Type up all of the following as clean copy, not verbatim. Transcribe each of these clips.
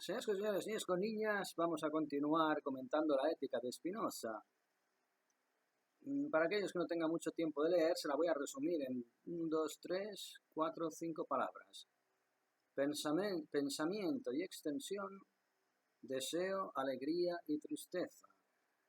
Señores y señores, niños con niñas, vamos a continuar comentando la Ética de Spinoza. Para aquellos que no tengan mucho tiempo de leer, se la voy a resumir en 1, 2, 3, 4, 5 palabras. Pensamiento y extensión, deseo, alegría y tristeza.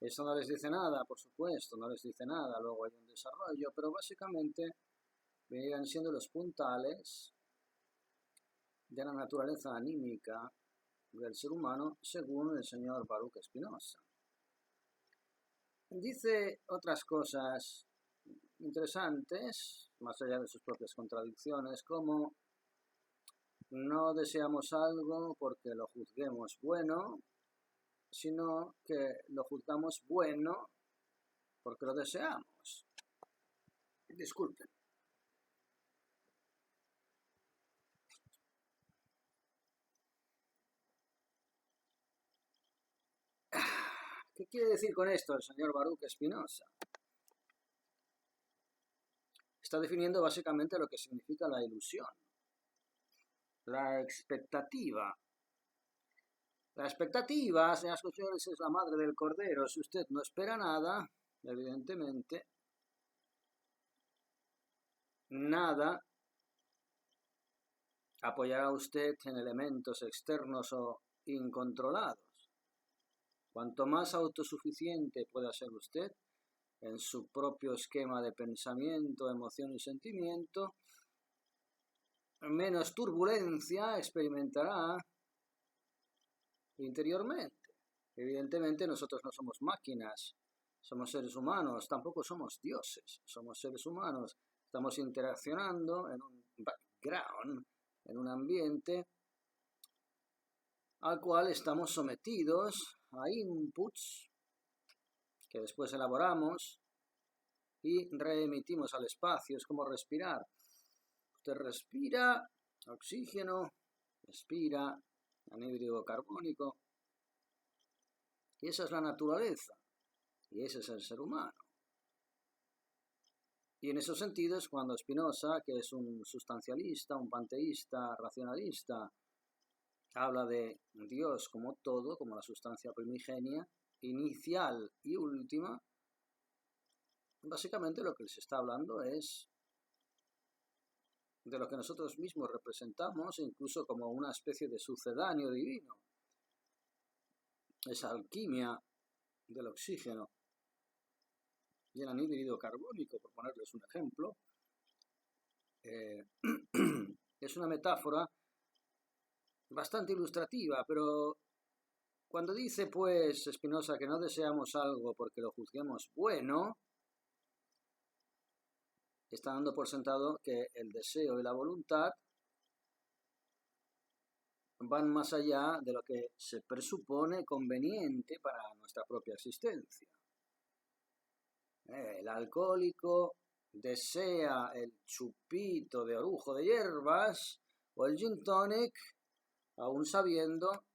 Eso no les dice nada, por supuesto, no les dice nada, luego hay un desarrollo, pero básicamente vendrían siendo los puntales de la naturaleza anímica del ser humano según el señor Baruch Spinoza. Dice otras cosas interesantes, más allá de sus propias contradicciones, como no deseamos algo porque lo juzguemos bueno, sino que lo juzgamos bueno porque lo deseamos. Disculpen. ¿Qué quiere decir con esto el señor Baruch Spinoza? Está definiendo básicamente lo que significa la ilusión, la expectativa. La expectativa, señoras y señores, es la madre del cordero. Si usted no espera nada, evidentemente, nada apoyará a usted en elementos externos o incontrolados. Cuanto más autosuficiente pueda ser usted en su propio esquema de pensamiento, emoción y sentimiento, menos turbulencia experimentará interiormente. Evidentemente nosotros no somos máquinas, somos seres humanos, tampoco somos dioses, somos seres humanos, estamos interaccionando en un background, en un ambiente al cual estamos sometidos a inputs que después elaboramos y reemitimos al espacio. Es como respirar. Usted respira oxígeno, respira anhídrido carbónico, y esa es la naturaleza, y ese es el ser humano. Y en esos sentidos, cuando Spinoza, que es un sustancialista, un panteísta, racionalista, habla de Dios como todo, como la sustancia primigenia, inicial y última, básicamente lo que les está hablando es de lo que nosotros mismos representamos, incluso como una especie de sucedáneo divino. Esa alquimia del oxígeno y el anhídrido carbónico, por ponerles un ejemplo, es una metáfora bastante ilustrativa, pero cuando dice pues Spinoza que no deseamos algo porque lo juzguemos bueno, está dando por sentado que el deseo y la voluntad van más allá de lo que se presupone conveniente para nuestra propia existencia. El alcohólico desea el chupito de orujo de hierbas o el gin tonic, aún sabiendo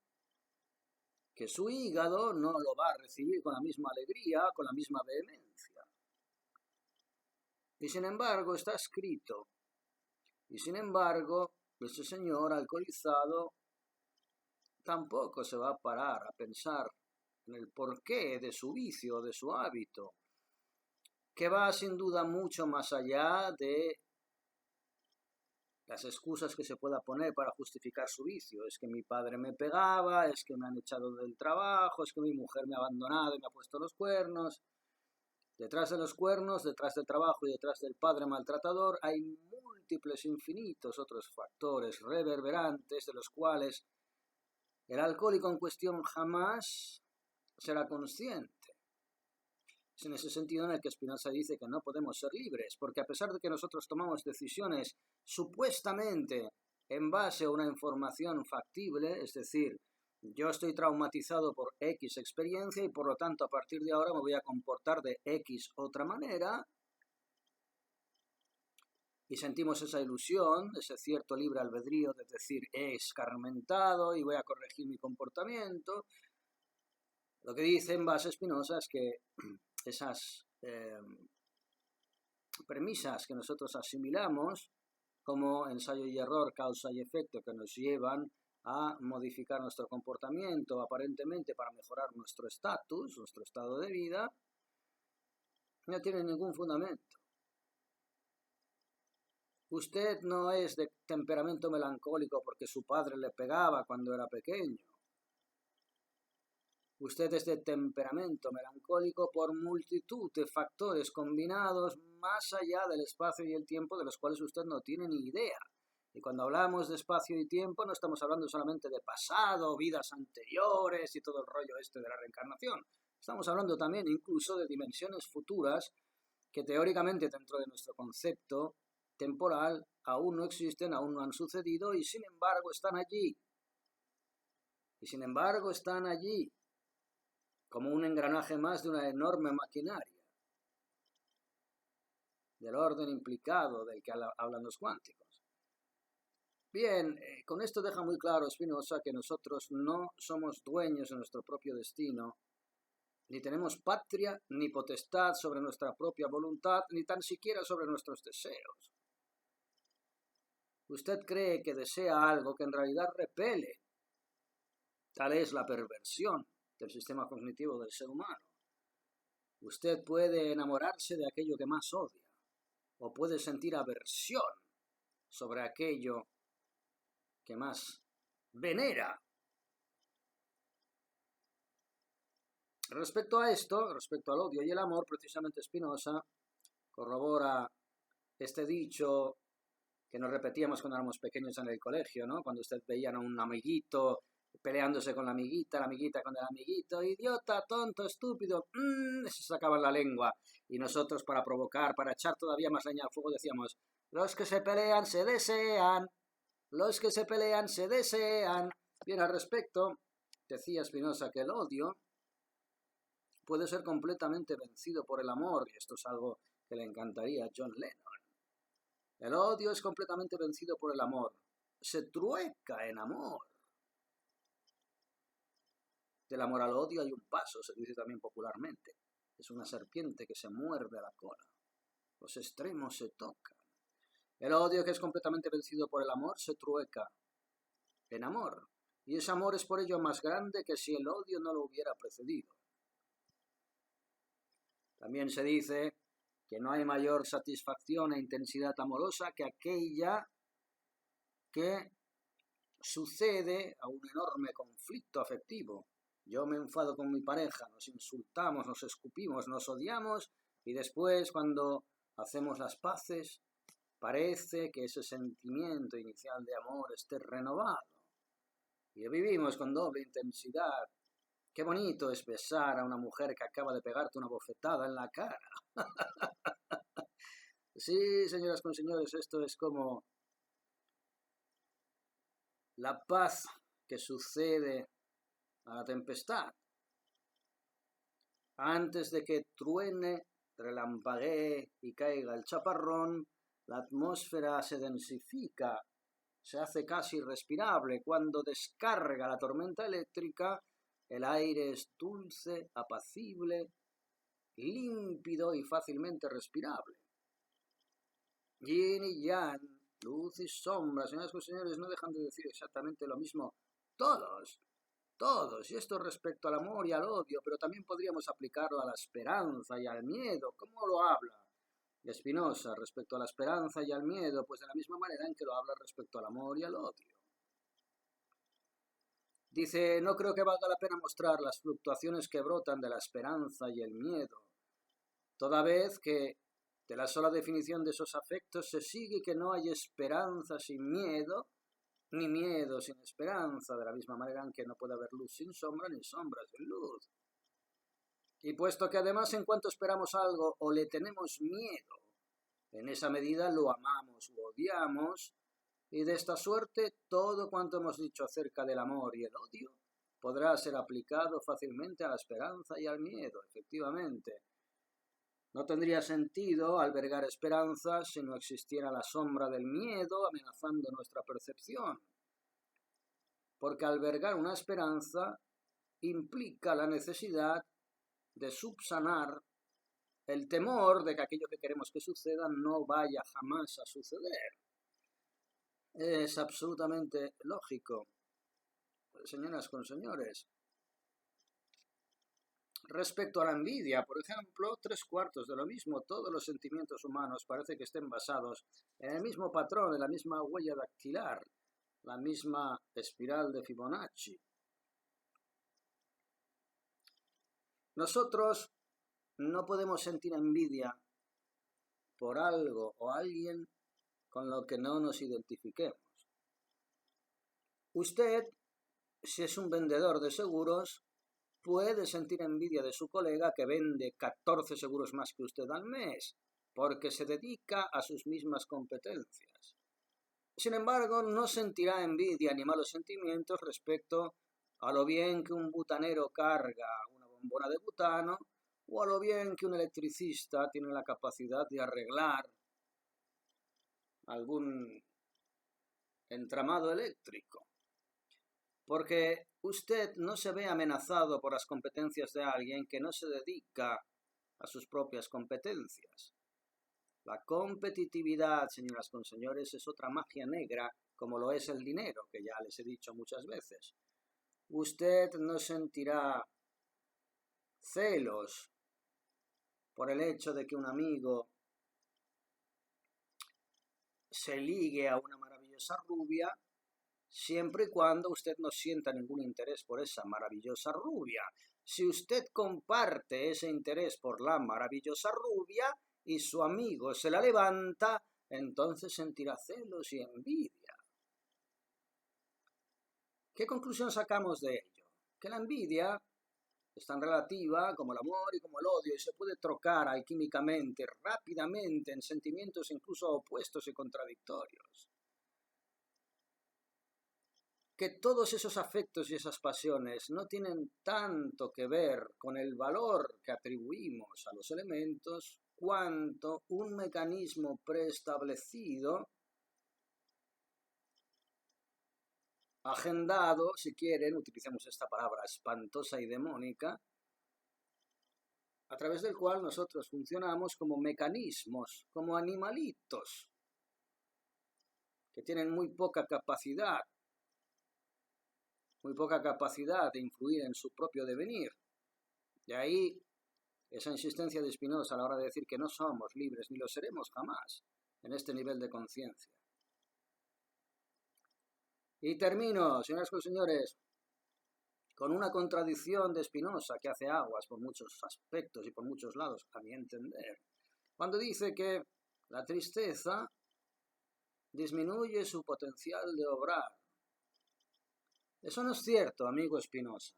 que su hígado no lo va a recibir con la misma alegría, con la misma vehemencia. Y sin embargo está escrito. Y sin embargo, ese señor alcoholizado tampoco se va a parar a pensar en el porqué de su vicio, de su hábito, que va sin duda mucho más allá de las excusas que se pueda poner para justificar su vicio. Es que mi padre me pegaba, es que me han echado del trabajo, es que mi mujer me ha abandonado y me ha puesto los cuernos. Detrás de los cuernos, detrás del trabajo y detrás del padre maltratador hay múltiples, infinitos otros factores reverberantes de los cuales el alcohólico en cuestión jamás será consciente. Es en ese sentido en el que Spinoza dice que no podemos ser libres, porque a pesar de que nosotros tomamos decisiones supuestamente en base a una información factible, es decir, yo estoy traumatizado por X experiencia y por lo tanto a partir de ahora me voy a comportar de X otra manera, y sentimos esa ilusión, ese cierto libre albedrío de decir he escarmentado y voy a corregir mi comportamiento. Lo que dice en base Spinoza es que esas premisas que nosotros asimilamos como ensayo y error, causa y efecto, que nos llevan a modificar nuestro comportamiento aparentemente para mejorar nuestro estatus, nuestro estado de vida, no tiene ningún fundamento. Usted no es de temperamento melancólico porque su padre le pegaba cuando era pequeño. Usted es de temperamento melancólico por multitud de factores combinados más allá del espacio y el tiempo de los cuales usted no tiene ni idea. Y cuando hablamos de espacio y tiempo no estamos hablando solamente de pasado, vidas anteriores y todo el rollo este de la reencarnación. Estamos hablando también incluso de dimensiones futuras que teóricamente dentro de nuestro concepto temporal aún no existen, aún no han sucedido y sin embargo están allí. Y sin embargo están allí como un engranaje más de una enorme maquinaria del orden implicado del que hablan los cuánticos. Bien, con esto deja muy claro Spinoza que nosotros no somos dueños de nuestro propio destino, ni tenemos patria ni potestad sobre nuestra propia voluntad, ni tan siquiera sobre nuestros deseos. Usted cree que desea algo que en realidad repele. Tal es la perversión del sistema cognitivo del ser humano. Usted puede enamorarse de aquello que más odia, o puede sentir aversión sobre aquello que más venera. Respecto a esto, respecto al odio y el amor, precisamente Spinoza corrobora este dicho que nos repetíamos cuando éramos pequeños en el colegio, ¿no? Cuando usted veía a un amiguito peleándose con la amiguita con el amiguito, idiota, tonto, estúpido, se sacaban la lengua. Y nosotros, para provocar, para echar todavía más leña al fuego, decíamos, los que se pelean se desean, los que se pelean se desean. Bien, al respecto, decía Spinoza que el odio puede ser completamente vencido por el amor, y esto es algo que le encantaría a John Lennon. El odio es completamente vencido por el amor. Se trueca en amor. Del amor al odio hay un paso, se dice también popularmente. Es una serpiente que se muerde a la cola. Los extremos se tocan. El odio, que es completamente vencido por el amor, se trueca en amor. Y ese amor es por ello más grande que si el odio no lo hubiera precedido. También se dice que no hay mayor satisfacción e intensidad amorosa que aquella que sucede a un enorme conflicto afectivo. Yo me enfado con mi pareja, nos insultamos, nos escupimos, nos odiamos y después cuando hacemos las paces parece que ese sentimiento inicial de amor esté renovado. Y vivimos con doble intensidad. Qué bonito es besar a una mujer que acaba de pegarte una bofetada en la cara. Sí, señoras con señores, esto es como la paz que sucede a la tempestad. Antes de que truene, relampaguee y caiga el chaparrón, la atmósfera se densifica, se hace casi irrespirable. Cuando descarga la tormenta eléctrica, el aire es dulce, apacible, límpido y fácilmente respirable. Yin y yang, luz y sombra, señoras y señores, no dejan de decir exactamente lo mismo todos, y esto respecto al amor y al odio, pero también podríamos aplicarlo a la esperanza y al miedo. ¿Cómo lo habla Spinoza respecto a la esperanza y al miedo? Pues de la misma manera en que lo habla respecto al amor y al odio. Dice, no creo que valga la pena mostrar las fluctuaciones que brotan de la esperanza y el miedo, toda vez que de la sola definición de esos afectos se sigue que no hay esperanza sin miedo, ni miedo sin esperanza, de la misma manera en que no puede haber luz sin sombra, ni sombra sin luz. Y puesto que además en cuanto esperamos algo o le tenemos miedo, en esa medida lo amamos o odiamos, y de esta suerte todo cuanto hemos dicho acerca del amor y el odio podrá ser aplicado fácilmente a la esperanza y al miedo, efectivamente. No tendría sentido albergar esperanza si no existiera la sombra del miedo amenazando nuestra percepción. Porque albergar una esperanza implica la necesidad de subsanar el temor de que aquello que queremos que suceda no vaya jamás a suceder. Es absolutamente lógico. señoras con señores. Respecto a la envidia, por ejemplo, 3/4 de lo mismo, todos los sentimientos humanos parece que estén basados en el mismo patrón, en la misma huella dactilar, la misma espiral de Fibonacci. Nosotros no podemos sentir envidia por algo o alguien con lo que no nos identifiquemos. Usted, si es un vendedor de seguros, puede sentir envidia de su colega que vende 14 seguros más que usted al mes, porque se dedica a sus mismas competencias. Sin embargo, no sentirá envidia ni malos sentimientos respecto a lo bien que un butanero carga una bombona de butano o a lo bien que un electricista tiene la capacidad de arreglar algún entramado eléctrico. Porque usted no se ve amenazado por las competencias de alguien que no se dedica a sus propias competencias. La competitividad, señoras con señores, es otra magia negra, como lo es el dinero, que ya les he dicho muchas veces. Usted no sentirá celos por el hecho de que un amigo se ligue a una maravillosa rubia, siempre y cuando usted no sienta ningún interés por esa maravillosa rubia. Si usted comparte ese interés por la maravillosa rubia y su amigo se la levanta, entonces sentirá celos y envidia. ¿Qué conclusión sacamos de ello? Que la envidia es tan relativa como el amor y como el odio y se puede trocar alquímicamente, rápidamente, en sentimientos incluso opuestos y contradictorios. Que todos esos afectos y esas pasiones no tienen tanto que ver con el valor que atribuimos a los elementos, cuanto un mecanismo preestablecido, agendado, si quieren, utilicemos esta palabra espantosa y demónica, a través del cual nosotros funcionamos como mecanismos, como animalitos, que tienen muy poca capacidad de influir en su propio devenir. De ahí esa insistencia de Spinoza a la hora de decir que no somos libres ni lo seremos jamás en este nivel de conciencia. Y termino, señoras y señores, con una contradicción de Spinoza que hace aguas por muchos aspectos y por muchos lados, a mi entender, cuando dice que la tristeza disminuye su potencial de obrar. Eso no es cierto, amigo Spinoza.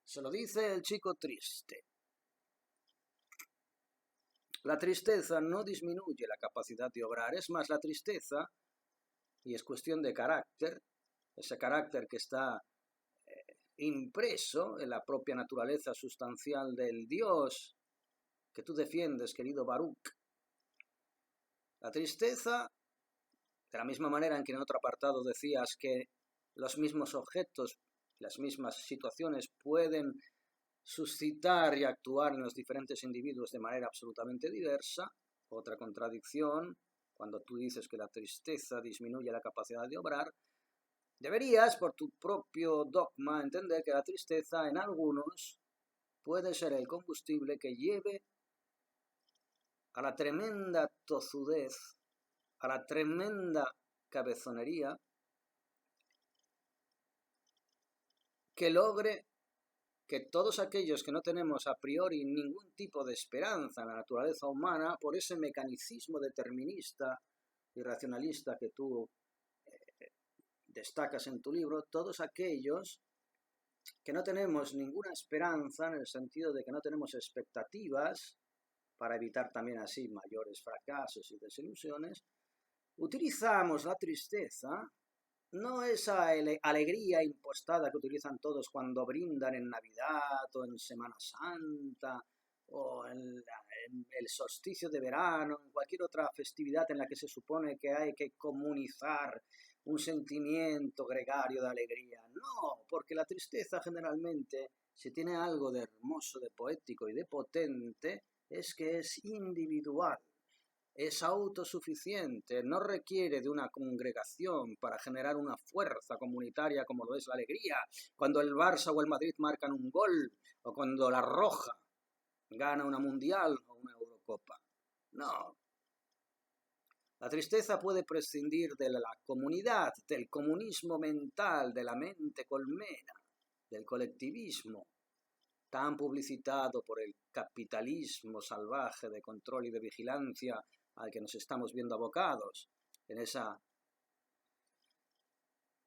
Se lo dice el chico triste. La tristeza no disminuye la capacidad de obrar, es más, la tristeza, y es cuestión de carácter, ese carácter que está impreso en la propia naturaleza sustancial del Dios que tú defiendes, querido Baruch. La tristeza, de la misma manera en que en otro apartado decías que los mismos objetos, las mismas situaciones pueden suscitar y actuar en los diferentes individuos de manera absolutamente diversa, otra contradicción, cuando tú dices que la tristeza disminuye la capacidad de obrar, deberías, por tu propio dogma, entender que la tristeza en algunos puede ser el combustible que lleve a la tremenda tozudez, a la tremenda cabezonería, que logre que todos aquellos que no tenemos a priori ningún tipo de esperanza en la naturaleza humana, por ese mecanicismo determinista y racionalista que tú destacas en tu libro, todos aquellos que no tenemos ninguna esperanza en el sentido de que no tenemos expectativas para evitar también así mayores fracasos y desilusiones, utilizamos la tristeza, no esa alegría impostada que utilizan todos cuando brindan en Navidad o en Semana Santa o en el solsticio de verano, en cualquier otra festividad en la que se supone que hay que comunizar un sentimiento gregario de alegría. No, porque la tristeza generalmente, si tiene algo de hermoso, de poético y de potente, es que es individual. es autosuficiente, no requiere de una congregación para generar una fuerza comunitaria como lo es la alegría, cuando el Barça o el Madrid marcan un gol, o cuando la Roja gana una Mundial o una Eurocopa. No. La tristeza puede prescindir de la comunidad, del comunismo mental, de la mente colmena, del colectivismo, tan publicitado por el capitalismo salvaje de control y de vigilancia al que nos estamos viendo abocados, en esa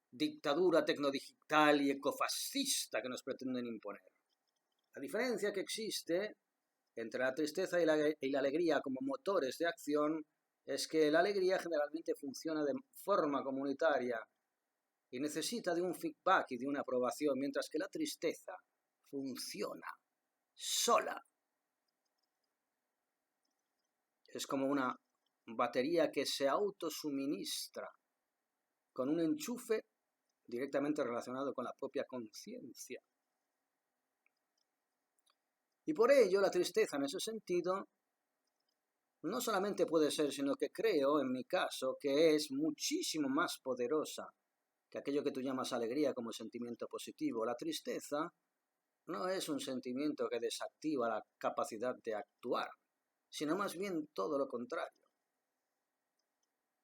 dictadura tecnodigital y ecofascista que nos pretenden imponer. La diferencia que existe entre la tristeza y la alegría como motores de acción es que la alegría generalmente funciona de forma comunitaria y necesita de un feedback y de una aprobación, mientras que la tristeza funciona sola. Es como una batería que se autosuministra con un enchufe directamente relacionado con la propia conciencia. Y por ello la tristeza en ese sentido no solamente puede ser, sino que creo, en mi caso, que es muchísimo más poderosa que aquello que tú llamas alegría como sentimiento positivo. La tristeza no es un sentimiento que desactiva la capacidad de actuar, sino más bien todo lo contrario.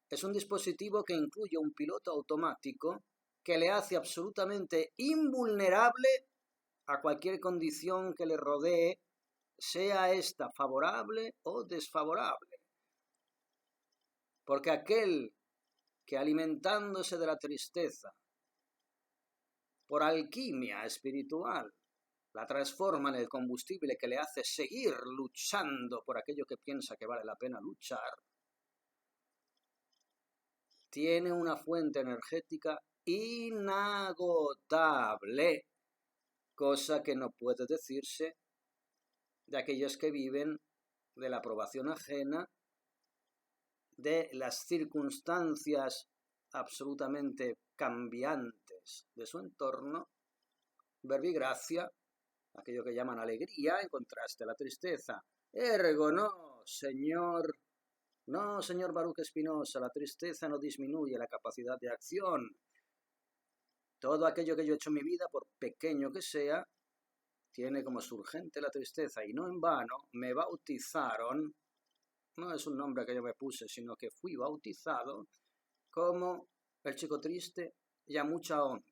Es un dispositivo que incluye un piloto automático que le hace absolutamente invulnerable a cualquier condición que le rodee, sea esta favorable o desfavorable. Porque aquel que alimentándose de la tristeza, por alquimia espiritual, la transforma en el combustible que le hace seguir luchando por aquello que piensa que vale la pena luchar, tiene una fuente energética inagotable, cosa que no puede decirse de aquellos que viven de la aprobación ajena, de las circunstancias absolutamente cambiantes de su entorno, verbigracia, aquello que llaman alegría, en contraste a la tristeza. Ergo, no, señor Baruch Espinosa, la tristeza no disminuye la capacidad de acción. Todo aquello que yo he hecho en mi vida, por pequeño que sea, tiene como surgente la tristeza, y no en vano me bautizaron, no es un nombre que yo me puse, sino que fui bautizado como el chico triste y a mucha honra.